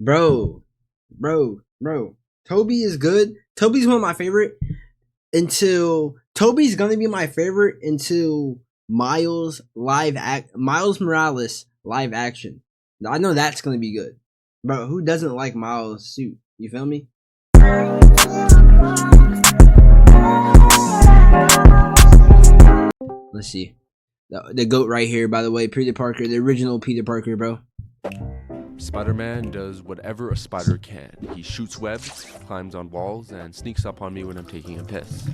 Bro, bro. Toby is good. Toby's one of my favorite until Toby's gonna be my favorite until Miles Morales live action. I know that's gonna be good. Bro, who doesn't like Miles' suit? You feel me? Let's see. The GOAT right here, by the way, Peter Parker, the original Peter Parker, bro. Spider-Man does whatever a spider can. He shoots webs, climbs on walls, and sneaks up on me when I'm taking a piss.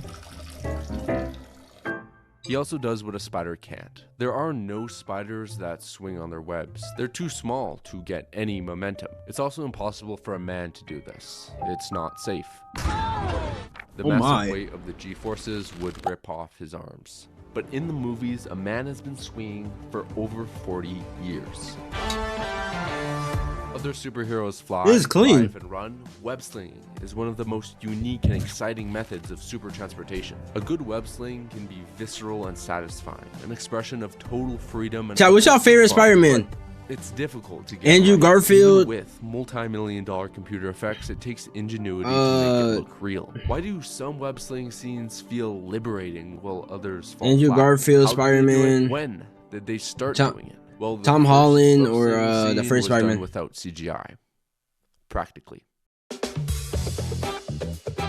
He also does what a spider can't. There are no spiders that swing on their webs. They're too small to get any momentum. It's also impossible for a man to do this. It's not safe. The massive weight of the G-forces would rip off his arms. But in the movies, a man has been swinging for over 40 years. Other superheroes fly, dive, and run. Web slinging is one of the most unique and exciting methods of super transportation. A good web sling can be visceral and satisfying, an expression of total freedom. And what's your favorite Spider-Man? It's difficult to get Andrew right. Garfield. Even with multi-million-dollar computer effects, it takes ingenuity to make it look real. Why do some web sling scenes feel liberating while others fall Andrew flat? Garfield, Spider-Man. When did they start doing it? Well, Tom Holland or the first Spider-Man without CGI, practically.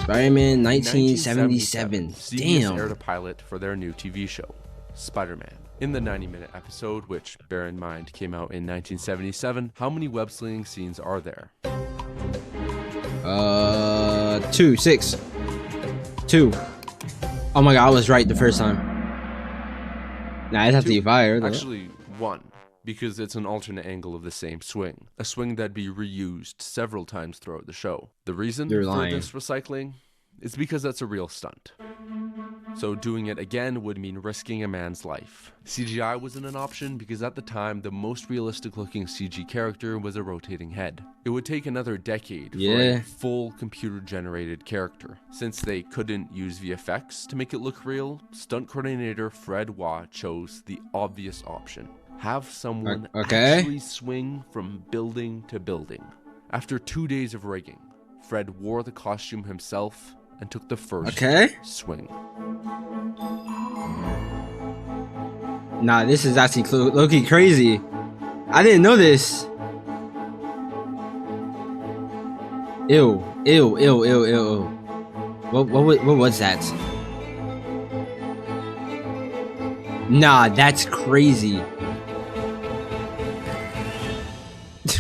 Spider-Man 1977. CBS aired a pilot for their new TV show, Spider-Man. In the 90-minute episode, which, bear in mind, came out in 1977, how many web-slinging scenes are there? 6. 2. Oh my god, I was right the first time. Nah, I'd have to be fired. Actually, 1. Because it's an alternate angle of the same swing. A swing that'd be reused several times throughout the show. The reason for this recycling is because that's a real stunt. So doing it again would mean risking a man's life. CGI wasn't an option because at the time, the most realistic looking CG character was a rotating head. It would take another decade for a full computer generated character. Since they couldn't use VFX to make it look real, stunt coordinator Fred Waugh chose the obvious option. Have someone actually swing from building to building. After 2 days of rigging, Fred wore the costume himself and took the first swing. Nah, this is actually low-key crazy. I didn't know this. Ew. What was that? Nah, that's crazy.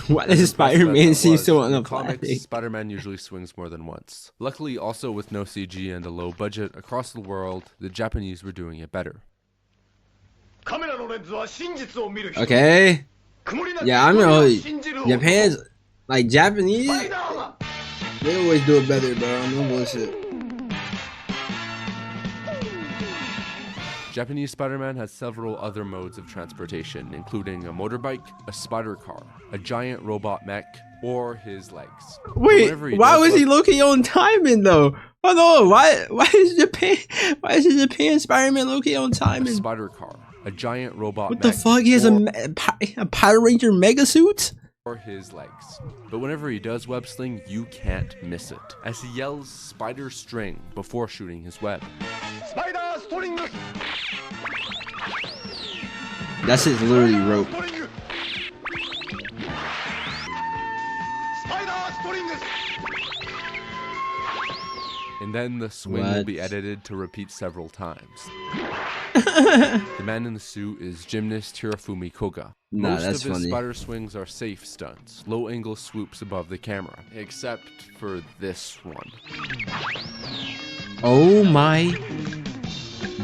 Why does Spider-Man seem so unathletic? Spider-Man usually swings more than once. Luckily, also with no CG and a low budget, across the world, the Japanese were doing it better. Okay. Yeah, I know Japan's like Japanese. They always do it better, bro. No bullshit. Japanese Spider-Man has several other modes of transportation, including a motorbike, a spider car, a giant robot mech, or his legs. Wait, why was he low-key on timing though? Oh no, why is Japan Spider-Man low-key on timing? A spider car, a giant robot mech. What the fuck? He has a Power Ranger mega suit? Or his legs. But whenever he does web sling, you can't miss it, as he yells spider string before shooting his web. Spider string! That's his literally rope. And then the swing will be edited to repeat several times. The man in the suit is gymnast Hirofumi Koga. Most of his spider swings are safe stunts, low-angle swoops above the camera, except for this one. Oh my...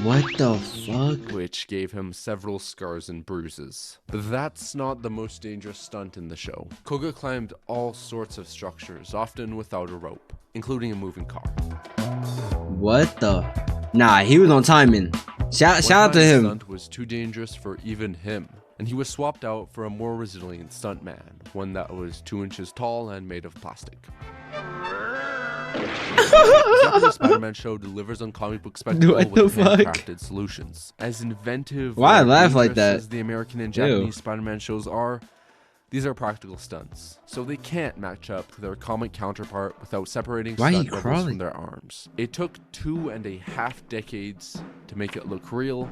What the fuck? Which gave him several scars and bruises. But that's not the most dangerous stunt in the show. Koga climbed all sorts of structures, often without a rope, including a moving car. What the... Nah, he was on timing. Shout out to him. The stunt was too dangerous for even him, and he was swapped out for a more resilient stuntman, one that was 2 inches tall and made of plastic. The Spider-Man show delivers on comic book spectacle with handcrafted solutions. As inventive as the American and Japanese Spider-Man shows are, These are practical stunts, so they can't match up to their comic counterpart without separating Why stunt doubles from their arms. It took 2.5 decades to make it look real,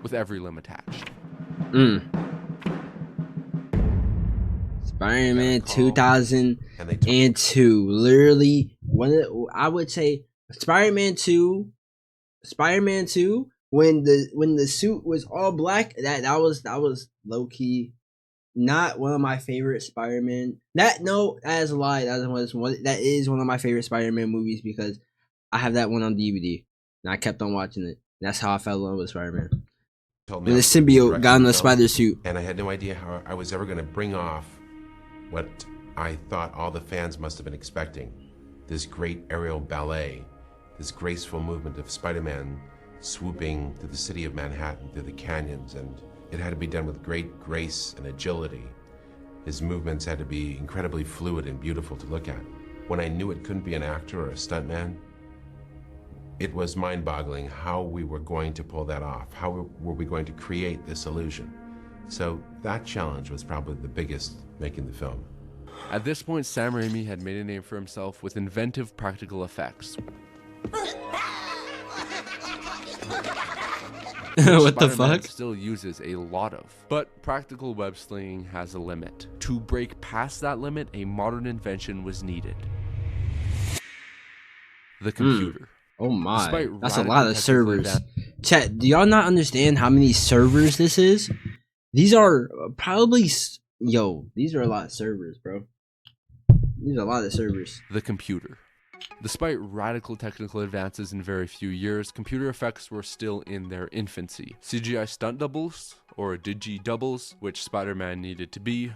with every limb attached. Spider-Man 2002, literally I would say Spider-Man 2 when the suit was all black, that was low key not one of my favorite Spider-Man. That is a lie. That is one of my favorite Spider-Man movies because I have that one on DVD and I kept on watching it. That's how I fell in love with Spider-Man. When the symbiote got in the spider suit, and I had no idea how I was ever going to bring off what I thought all the fans must have been expecting. This great aerial ballet, this graceful movement of Spider-Man swooping through the city of Manhattan, through the canyons, and it had to be done with great grace and agility. His movements had to be incredibly fluid and beautiful to look at. When I knew it couldn't be an actor or a stuntman, it was mind-boggling how we were going to pull that off. How were we going to create this illusion? So that challenge was probably the biggest making the film. At this point, Sam Raimi had made a name for himself with inventive practical effects. What the fuck? Still uses a lot of, but practical web slinging has a limit. To break past that limit, a modern invention was needed. The computer. Oh my, that's a lot of servers. Chat, do y'all not understand how many servers this is? These are probably, these are a lot of servers, bro. These are a lot of servers. The computer. Despite radical technical advances in very few years, computer effects were still in their infancy. CGI stunt doubles, or digi-doubles, which Spider-Man needed to be,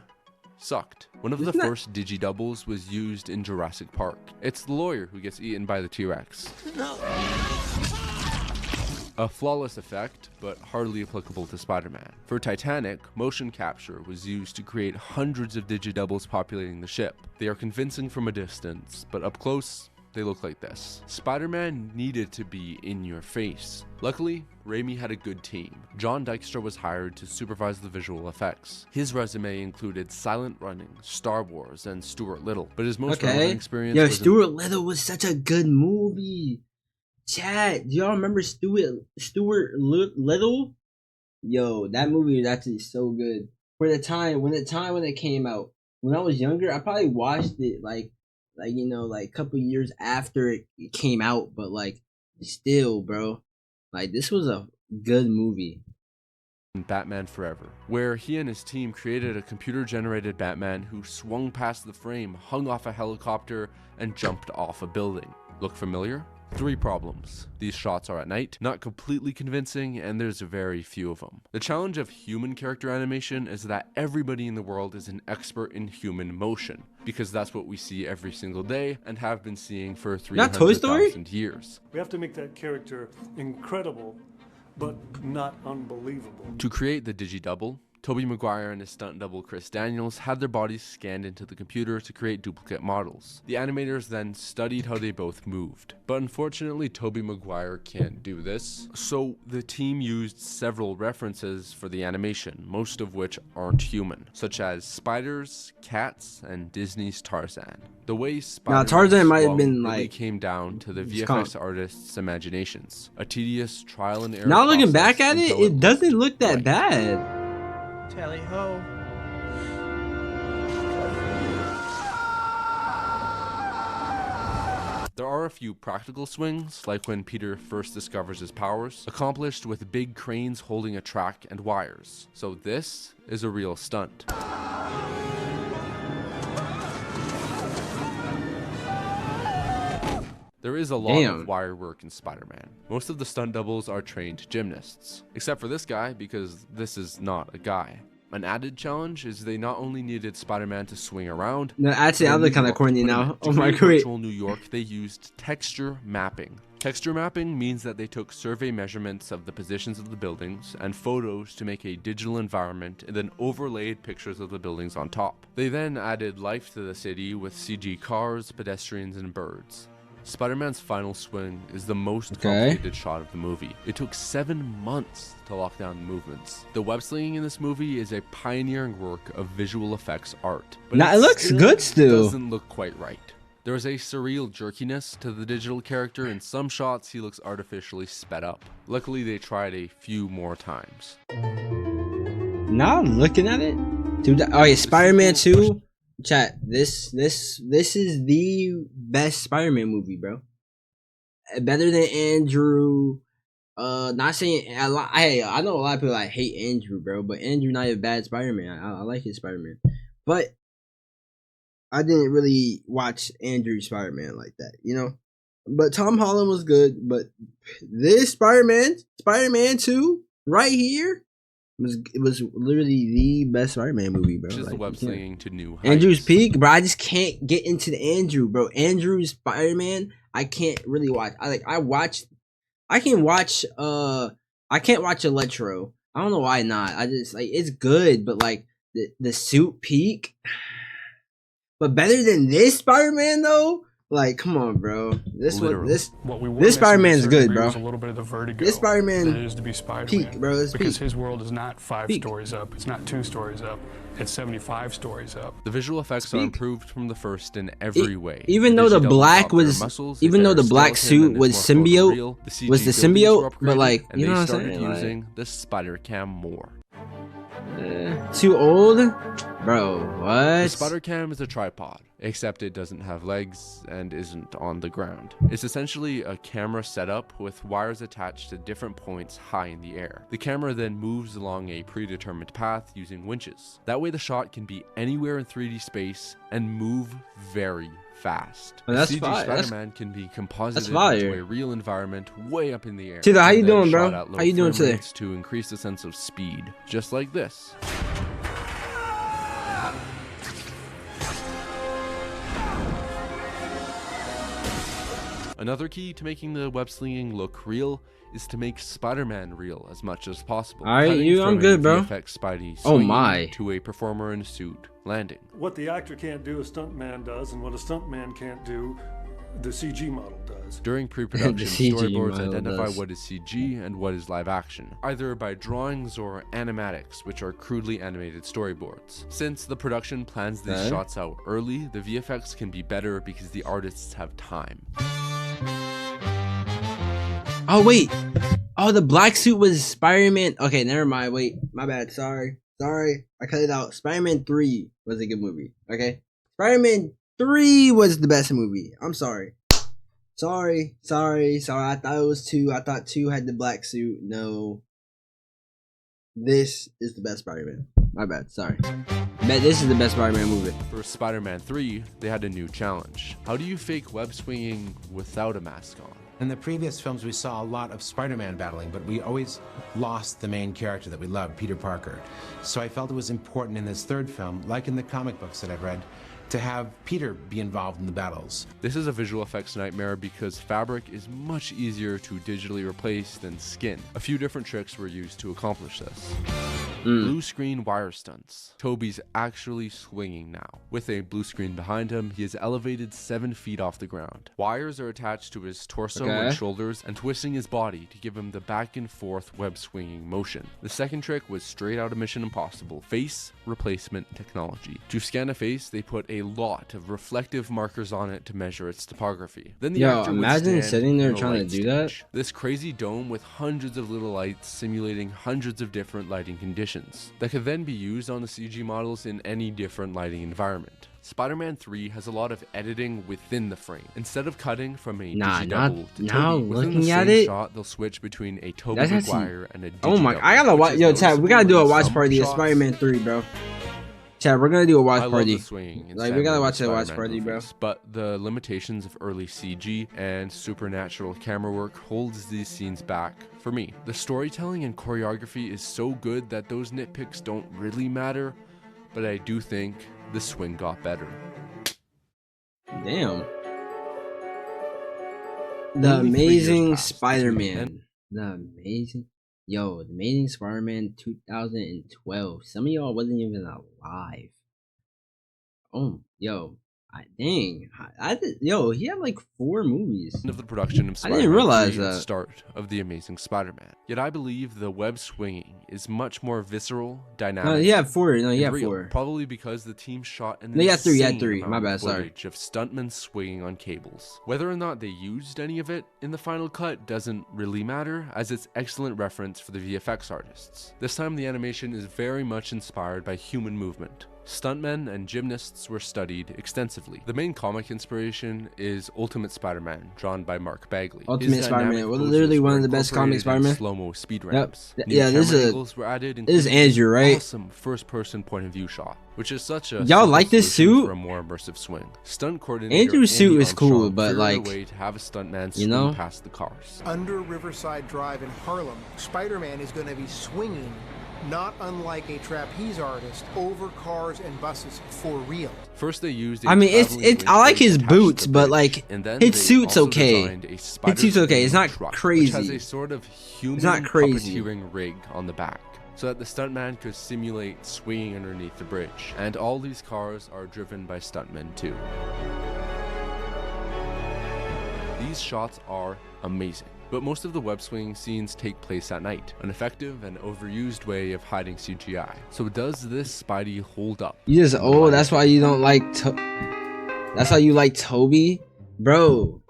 sucked. One of the first digi-doubles was used in Jurassic Park. It's the lawyer who gets eaten by the T-Rex. A flawless effect, but hardly applicable to Spider-Man. For Titanic, motion capture was used to create hundreds of digi-doubles populating the ship. They are convincing from a distance, but up close, they look like this. Spider-Man needed to be in your face. Luckily, Raimi had a good team. John Dykstra was hired to supervise the visual effects. His resume included Silent Running, Star Wars, and Stuart Little, but his most relevant experience was Stuart Little was such a good movie. Chat, do y'all remember Stuart Little? Yo, that movie is actually so good. For the time when it came out, when I was younger, I probably watched it like a couple years after it came out, but still, bro, this was a good movie. Batman Forever, where he and his team created a computer-generated Batman who swung past the frame, hung off a helicopter, and jumped off a building. Look familiar? 3 problems. These shots are at night, not completely convincing, and there's very few of them. The challenge of human character animation is that everybody in the world is an expert in human motion, because that's what we see every single day and have been seeing for 300,000 years. We have to make that character incredible, but not unbelievable. To create the digi-double, Tobey Maguire and his stunt double Chris Daniels had their bodies scanned into the computer to create duplicate models. The animators then studied how they both moved. But unfortunately, Tobey Maguire can't do this, so the team used several references for the animation, most of which aren't human, such as spiders, cats, and Disney's Tarzan. The way Tarzan might have been really came down to the VFX artists' imaginations. A tedious trial and error. Now looking back at it, it doesn't look that bad. Tally ho. There are a few practical swings, like when Peter first discovers his powers, accomplished with big cranes holding a track and wires. So this is a real stunt. There is a lot of wire work in Spider-Man. Most of the stunt doubles are trained gymnasts, except for this guy because this is not a guy. An added challenge is they not only needed Spider-Man to swing around. No, actually, I look kind of corny now. Oh my god. Virtual New York, they used texture mapping. Texture mapping means that they took survey measurements of the positions of the buildings and photos to make a digital environment and then overlaid pictures of the buildings on top. They then added life to the city with CG cars, pedestrians, and birds. Spider-Man's final swing is the most complicated shot of the movie. It took 7 months to lock down the movements. The web slinging in this movie is a pioneering work of visual effects art. But it looks good still. It doesn't look quite right. There is a surreal jerkiness to the digital character. In some shots, he looks artificially sped up. Luckily, they tried a few more times. Now I'm looking at it. Dude, oh yeah, Spider-Man 2. Chat, this is the best Spider-Man movie, bro. Better than Andrew. Not saying hey, I know a lot of people like hate Andrew, bro, but Andrew not a bad Spider-Man. I like his Spider-Man, but I didn't really watch Andrew Spider-Man like that, you know. But Tom Holland was good, but this Spider-Man 2, right here. It was literally the best Spider-Man movie, bro. Just like, the web slinging to new heights. Andrew's peak, bro. I just can't get into the Andrew, bro. Andrew's Spider-Man, I can't really watch. I can't watch Electro. I don't know why not. I just like it's good, but like the suit peak. But better than this Spider-Man though. Like, come on, bro. This Spider-Man's good, bro. A little bit of the vertigo. This Spider-Man that is to be Spider-Man, peak, bro. Because his world is not 5 stories up. It's not 2 stories up. It's 75 stories up. The visual effects are improved from the first in every way. Even though the black suit was symbiote, but like, you know what I'm saying? Using the spider cam more. Too old? Bro, what? The spider cam is a tripod, except it doesn't have legs and isn't on the ground. It's essentially a camera setup with wires attached to different points high in the air. The camera then moves along a predetermined path using winches. That way the shot can be anywhere in 3D space and move very fast. Oh, that's CG fire. Spider-Man can be composited into a real environment way up in the air. Tida, how you doing, bro? How you doing today? To increase the sense of speed, just like this. Another key to making the web slinging look real is to make Spider-Man real as much as possible. Alright, I'm good, bro. Spidey oh my. To a performer in a suit landing. What the actor can't do, a stuntman does, and what a stuntman can't do, the CG model does. During pre-production, storyboards identify what is CG and what is live action, either by drawings or animatics, which are crudely animated storyboards. Since the production plans these shots out early, the VFX can be better because the artists have time. Oh wait, oh the black suit was Spider-Man. Okay, never mind. Wait, my bad. Sorry, I cut it out. Spider-Man 3 was a good movie. Okay, Spider-Man 3 was the best movie. I'm sorry. Sorry. I thought it was 2. I thought 2 had the black suit. No, this is the best Spider-Man. My bad. Sorry. Man, this is the best Spider-Man movie. For Spider-Man 3, they had a new challenge. How do you fake web swinging without a mask on? In the previous films, we saw a lot of Spider-Man battling, but we always lost the main character that we loved, Peter Parker. So I felt it was important in this third film, like in the comic books that I've read, to have Peter be involved in the battles. This is a visual effects nightmare because fabric is much easier to digitally replace than skin. A few different tricks were used to accomplish this. Blue screen wire stunts. Toby's actually swinging now. With a blue screen behind him, he is elevated 7 feet off the ground. Wires are attached to his torso and shoulders and twisting his body to give him the back and forth web swinging motion. The second trick was straight out of Mission Impossible, face replacement technology. To scan a face, they put a lot of reflective markers on it to measure its topography. Then the actor would imagine stand sitting there on a trying to light do that. stage. This crazy dome with hundreds of little lights simulating hundreds of different lighting conditions that could then be used on the CG models in any different lighting environment. Spider-Man 3 has a lot of editing within the frame. Instead of cutting from a digidouble to Tobey, within the same shot, they'll switch between a Tobey Maguire and a digidouble. Oh my, I gotta watch. Yo, Chad, we gotta do a watch party of Spider-Man 3, bro. Chad, we're gonna do a watch party. Like, we gotta watch a watch party, bro. But the limitations of early CG and supernatural camera work holds these scenes back for me. The storytelling and choreography is so good that those nitpicks don't really matter, but I do think the swing got better. Damn. The Amazing Spider-Man. The Amazing Spider-Man 2012. Some of y'all wasn't even alive. Oh, yo. Dang, yo, he had like 4 movies. End of the production of I Spider-Man didn't realize 3 and that. start of the Amazing Spider-Man. Yet I believe the web swinging is much more visceral, dynamic. No, he had 4. No, he and had real, 4. probably because the team shot an No, he had 3. He had insane 3. amount My bad. of Sorry. footage of stuntmen swinging on cables. Whether or not they used any of it in the final cut doesn't really matter, as it's excellent reference for the VFX artists. This time the animation is very much inspired by human movement. Stuntmen and gymnasts were studied extensively. The main comic inspiration is Ultimate Spider-Man, drawn by Mark Bagley. Ultimate Spider-Man, literally one of the best comic Spider-Man. Slow-mo speed ramps. Yep. New Yeah, this were added, is Andrew, right? Awesome first-person point of view shot, which is such a y'all like this suit for a more immersive swing. Stunt coordinator Andrew's suit is cool, Armstrong but figured like, a way to have a stuntman you swing know, past the cars. Under Riverside Drive in Harlem, Spider-Man is going to be swinging, not unlike a trapeze artist, over cars and buses for real. First they used I mean, it's I like his boots, but like his suit's okay. His suit's okay. It's not crazy. Which has a sort of human it's not crazy puppeteering rig on the back, so that the stuntman could simulate swinging underneath the bridge. And all these cars are driven by stuntmen too. These shots are amazing. But most of the web swinging scenes take place at night, an effective and overused way of hiding CGI. So does this Spidey hold up? You just that's why you don't like that's why you like Toby? Bro.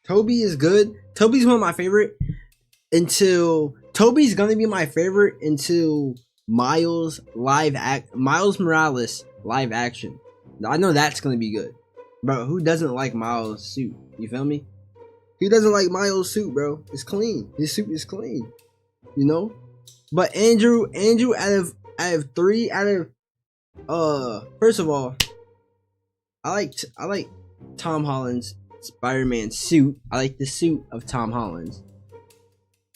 Toby is good. Toby's one of my favorite Toby's gonna be my favorite until Miles Morales live action. I know that's gonna be good. Bro, who doesn't like Miles' suit? You feel me? Who doesn't like Miles' suit, bro? It's clean. His suit is clean. You know? But Andrew out of 3 first of all, I like Tom Holland's Spider-Man suit. I like the suit of Tom Holland's.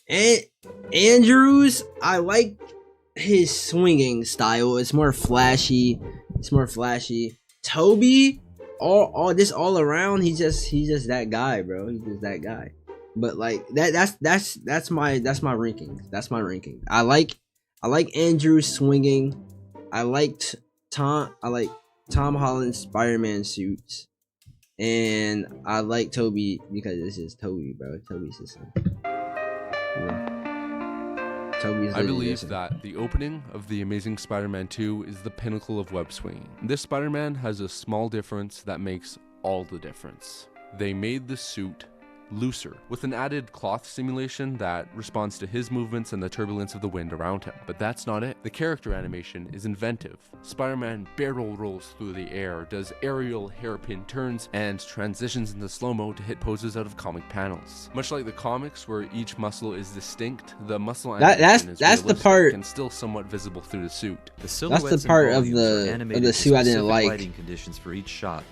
And Andrew's, I like his swinging style. It's more flashy. Toby, all around, he's just that guy, bro. He's just that guy. But like that's my ranking. That's my ranking. I like Andrew swinging. I like Tom Holland's Spider-Man suits, and I like Toby because this is Toby, bro. Toby's just I believe that the opening of The Amazing Spider-Man 2 is the pinnacle of web swinging. This Spider-Man has a small difference that makes all the difference. They made the suit looser, with an added cloth simulation that responds to his movements and the turbulence of the wind around him. But that's not it. The character animation is inventive. Spider-Man barrel rolls through the air, does aerial hairpin turns, and transitions into slow-mo to hit poses out of comic panels. Much like the comics, where each muscle is distinct, the muscle animation is that's the part and still somewhat visible through the suit. That's the part of the suit I didn't like. Lighting conditions for each shot,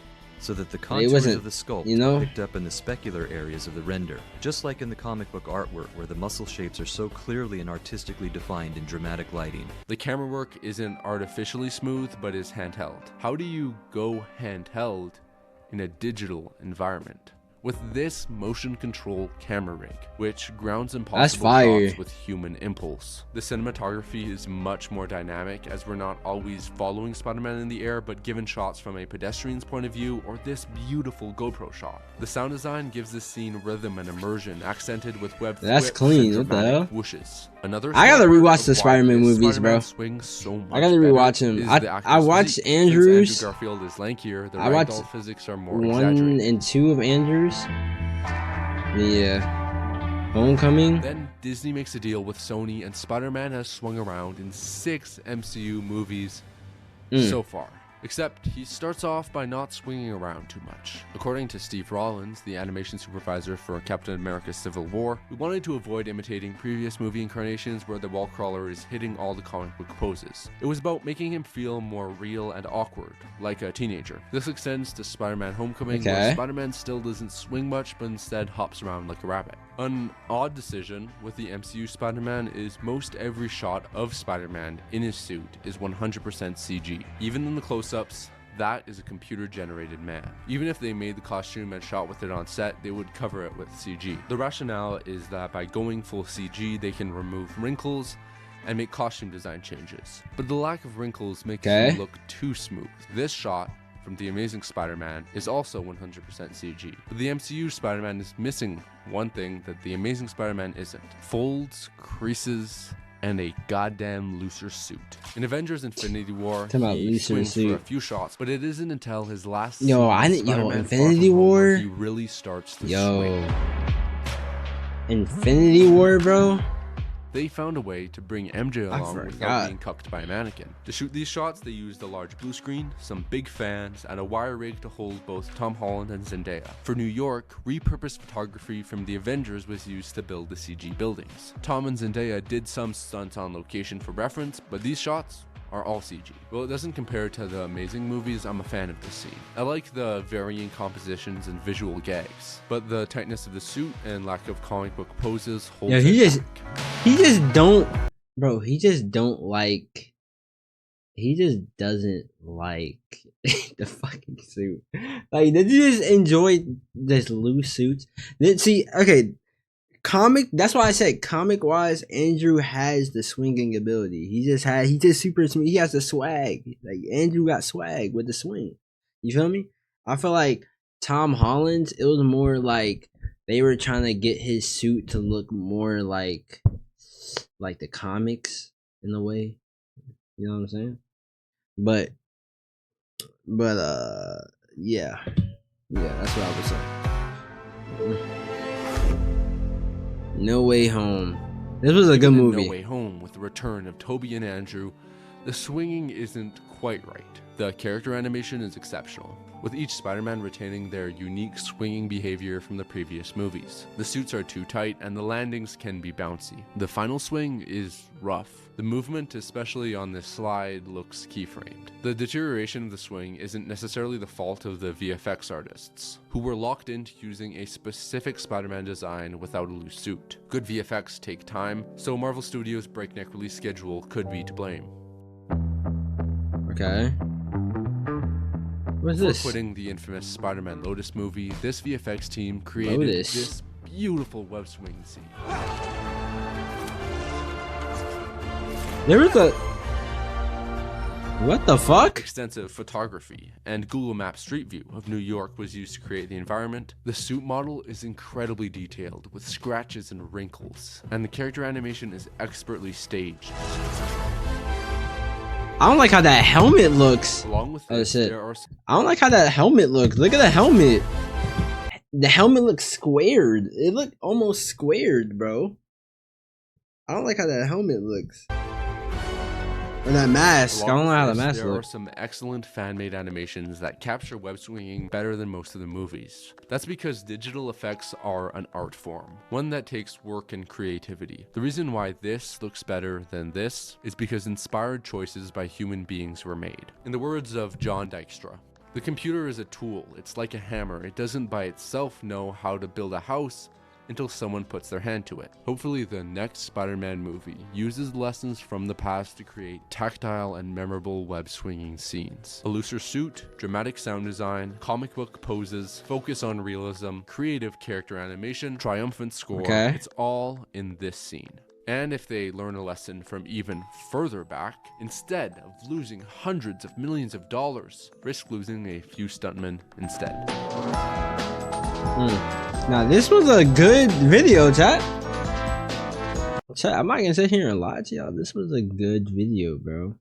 so that the contours of the sculpt are picked up in the specular areas of the render, just like in the comic book artwork where the muscle shapes are so clearly and artistically defined in dramatic lighting. The camera work isn't artificially smooth, but is handheld. How do you go handheld in a digital environment? With this motion control camera rig, which grounds impossible shots with human impulse. The cinematography is much more dynamic, as we're not always following Spider-Man in the air, but given shots from a pedestrian's point of view or this beautiful GoPro shot. The sound design gives this scene rhythm and immersion, accented with web clean. What the hell? Whooshes. I gotta rewatch the Spider-Man movies, bro. So I gotta rewatch him. I watched Andrews. Andrew Garfield is lankier. The I watched physics are more 1 and 2 of Andrews. Yeah. Homecoming. Then Disney makes a deal with Sony, and Spider-Man has swung around in 6 MCU movies so far. Except he starts off by not swinging around too much. According to Steve Rollins, the animation supervisor for Captain America Civil War, we wanted to avoid imitating previous movie incarnations where the wall crawler is hitting all the comic book poses. It was about making him feel more real and awkward, like a teenager. This extends to Spider-Man Homecoming, where Spider-Man still doesn't swing much, but instead hops around like a rabbit. An odd decision with the MCU Spider-Man is most every shot of Spider-Man in his suit is 100% CG. Even in the close-ups, that is a computer-generated man. Even if they made the costume and shot with it on set, they would cover it with CG. The rationale is that by going full CG, they can remove wrinkles and make costume design changes. But the lack of wrinkles makes it look too smooth. This shot from The Amazing Spider-Man is also 100% CG. But the MCU Spider-Man is missing one thing that The Amazing Spider-Man isn't: folds, creases, and a goddamn looser suit. In Avengers Infinity War, he swings for a few shots, but it isn't until his last Infinity War, he really starts to swing. Infinity War, bro. They found a way to bring MJ along without being cucked by a mannequin. To shoot these shots, they used a large blue screen, some big fans, and a wire rig to hold both Tom Holland and Zendaya. For New York, repurposed photography from the Avengers was used to build the CG buildings. Tom and Zendaya did some stunts on location for reference, but these shots are all CG. Well, it doesn't compare to the Amazing movies. I'm a fan of this scene. I like the varying compositions and visual gags, but the tightness of the suit and lack of comic book poses holds it back. He just doesn't like the fucking suit. Like, did you just enjoy this loose suits? That's why I said comic wise, Andrew has the swinging ability. He just super swing. He has the swag. Like, Andrew got swag with the swing. You feel me? I feel like Tom Holland's, it was more like they were trying to get his suit to look more like the comics in a way. You know what I'm saying? But yeah, that's what I was saying. No Way Home. This was a good movie. No Way Home, with the return of Toby and Andrew, the swinging isn't quite right. The character animation is exceptional, with each Spider-Man retaining their unique swinging behavior from the previous movies. The suits are too tight and the landings can be bouncy. The final swing is rough. The movement, especially on this slide, looks keyframed. The deterioration of the swing isn't necessarily the fault of the VFX artists, who were locked into using a specific Spider-Man design without a loose suit. Good VFX take time, so Marvel Studios' breakneck release schedule could be to blame. Okay. What's this? Before quitting the infamous Spider-Man Lotus movie, this VFX team created this beautiful web swing scene. There was a... What the fuck? Extensive photography and Google Maps Street View of New York was used to create the environment. The suit model is incredibly detailed, with scratches and wrinkles, and the character animation is expertly staged. I don't like how that helmet looks. Along with this, I don't like how that helmet looks. Look at the helmet. The helmet looks squared. It looked almost squared, bro. I don't like how that helmet looks. Or that mask. I don't know how the mask looks. There are some excellent fan-made animations that capture web swinging better than most of the movies. That's because digital effects are an art form, one that takes work and creativity. The reason why this looks better than this is because inspired choices by human beings were made. In the words of John Dykstra, "The computer is a tool. It's like a hammer. It doesn't by itself know how to build a house until someone puts their hand to it." Hopefully the next Spider-Man movie uses lessons from the past to create tactile and memorable web-swinging scenes. A looser suit, dramatic sound design, comic book poses, focus on realism, creative character animation, triumphant score. Okay. It's all in this scene. And if they learn a lesson from even further back, instead of losing hundreds of millions of dollars, risk losing a few stuntmen instead. Now this was a good video, chat. I'm not gonna sit here and lie to y'all. This was a good video, bro.